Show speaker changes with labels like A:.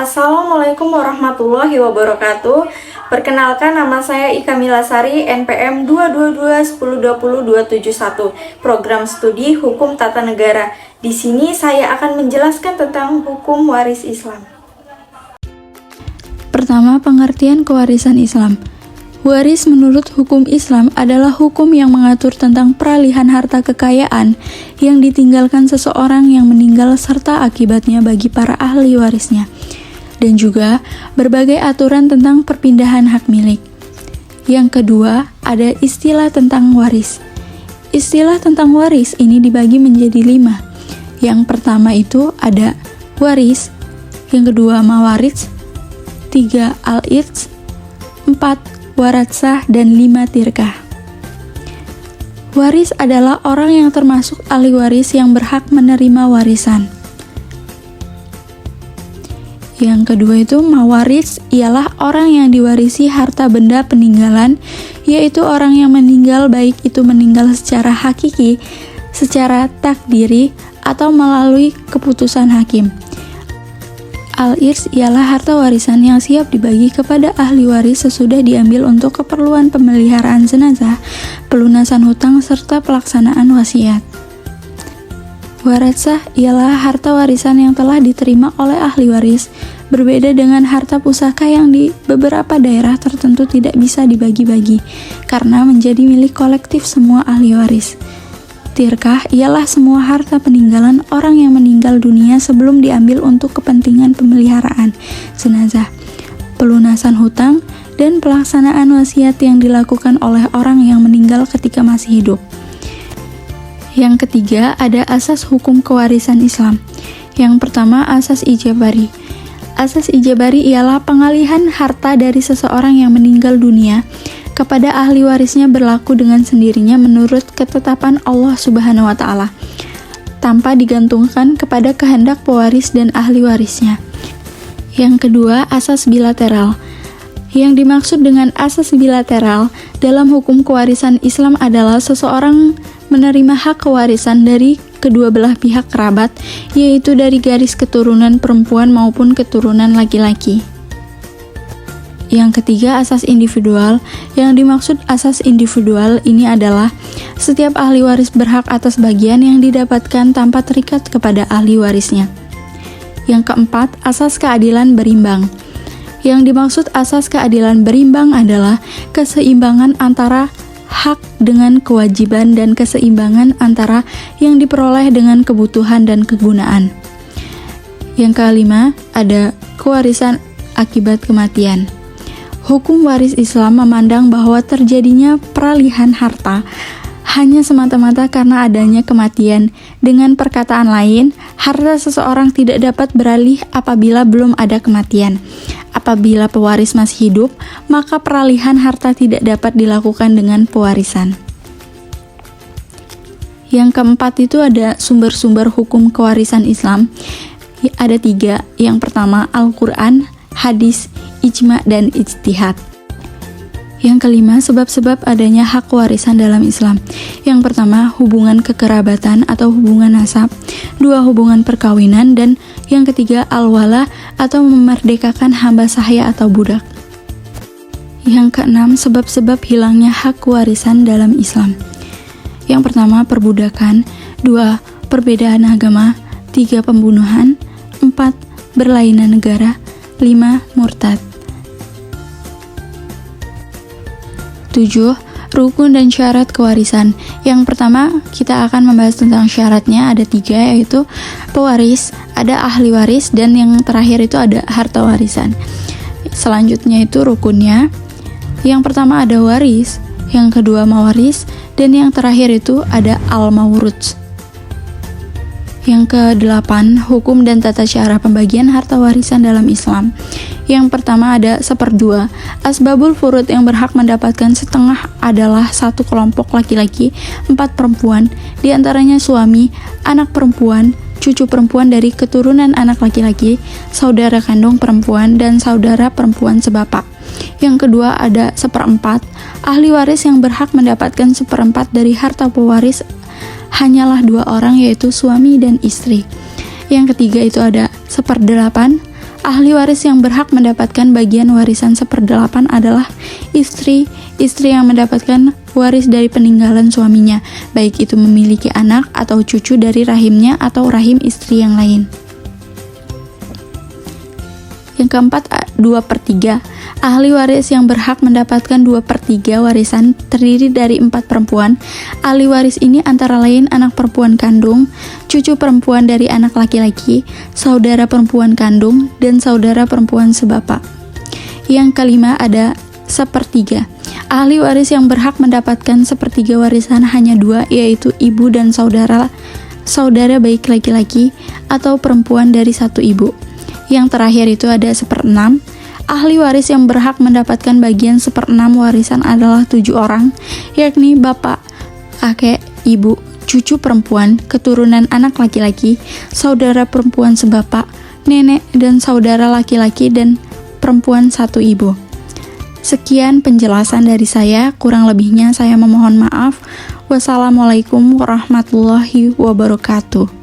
A: Assalamualaikum warahmatullahi wabarakatuh. Perkenalkan, nama saya Ika Milasari, NPM 222102021, Program Studi Hukum Tata Negara. Di sini saya akan menjelaskan tentang hukum waris Islam.
B: Pertama, pengertian kewarisan Islam. Waris menurut hukum Islam adalah hukum yang mengatur tentang peralihan harta kekayaan yang ditinggalkan seseorang yang meninggal serta akibatnya bagi para ahli warisnya, dan juga berbagai aturan tentang perpindahan hak milik. Yang kedua, ada istilah tentang waris. Istilah tentang waris ini dibagi menjadi 5. Yang pertama itu ada waris, yang kedua mawaris, 3 al-irts, 4 waratsah, dan 5 tirkah. Waris adalah orang yang termasuk ahli waris yang berhak menerima warisan. Yang kedua itu mawaris, ialah orang yang diwarisi harta benda peninggalan, yaitu orang yang meninggal baik itu meninggal secara hakiki, secara takdiri, atau melalui keputusan hakim. Al-irs ialah harta warisan yang siap dibagi kepada ahli waris sesudah diambil untuk keperluan pemeliharaan jenazah, pelunasan hutang, serta pelaksanaan wasiat. Waratsah ialah harta warisan yang telah diterima oleh ahli waris, berbeda dengan harta pusaka yang di beberapa daerah tertentu tidak bisa dibagi-bagi, karena menjadi milik kolektif semua ahli waris. Tirkah ialah semua harta peninggalan orang yang meninggal dunia sebelum diambil untuk kepentingan pemeliharaan jenazah, pelunasan hutang, dan pelaksanaan wasiat yang dilakukan oleh orang yang meninggal ketika masih hidup. Yang ketiga, ada asas hukum kewarisan Islam. Yang pertama, asas ijabari. Asas ijabari ialah pengalihan harta dari seseorang yang meninggal dunia kepada ahli warisnya berlaku dengan sendirinya menurut ketetapan Allah Subhanahu wa Ta'ala, tanpa digantungkan kepada kehendak pewaris dan ahli warisnya. Yang kedua, asas bilateral. Yang dimaksud dengan asas bilateral dalam hukum kewarisan Islam adalah seseorang menerima hak kewarisan dari kedua belah pihak kerabat, yaitu dari garis keturunan perempuan maupun keturunan laki-laki. Yang ketiga, asas individual. Yang dimaksud asas individual ini adalah setiap ahli waris berhak atas bagian yang didapatkan tanpa terikat kepada ahli warisnya. Yang keempat, asas keadilan berimbang. Yang dimaksud asas keadilan berimbang adalah keseimbangan antara hak dengan kewajiban dan keseimbangan antara yang diperoleh dengan kebutuhan dan kegunaan. Yang kelima, ada kewarisan akibat kematian. Hukum waris Islam memandang bahwa terjadinya peralihan harta hanya semata-mata karena adanya kematian. Dengan perkataan lain, harta seseorang tidak dapat beralih apabila belum ada kematian. Apabila pewaris masih hidup, maka peralihan harta tidak dapat dilakukan dengan pewarisan. Yang keempat itu ada sumber-sumber hukum kewarisan Islam. Ada 3. Yang pertama, Al-Quran, hadis, ijma, dan ijtihad. Yang kelima, sebab-sebab adanya hak warisan dalam Islam. Yang pertama, hubungan kekerabatan atau hubungan nasab. 2, hubungan perkawinan. Dan yang ketiga, al-wala atau memerdekakan hamba sahaya atau budak. Yang keenam, sebab-sebab hilangnya hak warisan dalam Islam. Yang pertama, perbudakan. 2, perbedaan agama. 3, pembunuhan. 4, berlainan negara. 5, murtad. 7. Rukun dan syarat kewarisan. Yang pertama, kita akan membahas tentang syaratnya. Ada 3, yaitu pewaris, ada ahli waris, dan yang terakhir itu ada harta warisan. Selanjutnya itu rukunnya. Yang pertama ada waris, yang kedua mawaris, dan yang terakhir itu ada al-mawruts. Yang ke-8, hukum dan tata cara pembagian harta warisan dalam Islam. Yang pertama ada 1/2. Asbabul furud yang berhak mendapatkan setengah adalah 1 kelompok laki-laki, 4 perempuan, diantaranya suami, anak perempuan, cucu perempuan dari keturunan anak laki-laki, saudara kandung perempuan, dan saudara perempuan sebapak. Yang kedua ada 1/4. Ahli waris yang berhak mendapatkan 1/4 dari harta pewaris hanyalah 2 orang, yaitu suami dan istri. Yang ketiga itu ada 1/8. Ahli waris yang berhak mendapatkan bagian warisan 1/8 adalah istri yang mendapatkan waris dari peninggalan suaminya, baik itu memiliki anak atau cucu dari rahimnya atau rahim istri yang lain. Yang keempat, 2/3. Ahli waris yang berhak mendapatkan 2/3 warisan terdiri dari 4 perempuan. Ahli waris ini antara lain anak perempuan kandung, cucu perempuan dari anak laki-laki, saudara perempuan kandung, dan saudara perempuan sebapak. Yang kelima ada 1/3. Ahli waris yang berhak mendapatkan 1/3 warisan hanya 2, yaitu ibu dan saudara baik laki-laki atau perempuan dari satu ibu. Yang terakhir itu ada 1/6. Ahli waris yang berhak mendapatkan bagian 1/6 warisan adalah 7 orang, yakni bapak, kakek, ibu, cucu perempuan, keturunan anak laki-laki, saudara perempuan sebapak, nenek, dan saudara laki-laki dan perempuan satu ibu. Sekian penjelasan dari saya, kurang lebihnya saya memohon maaf. Wassalamualaikum warahmatullahi wabarakatuh.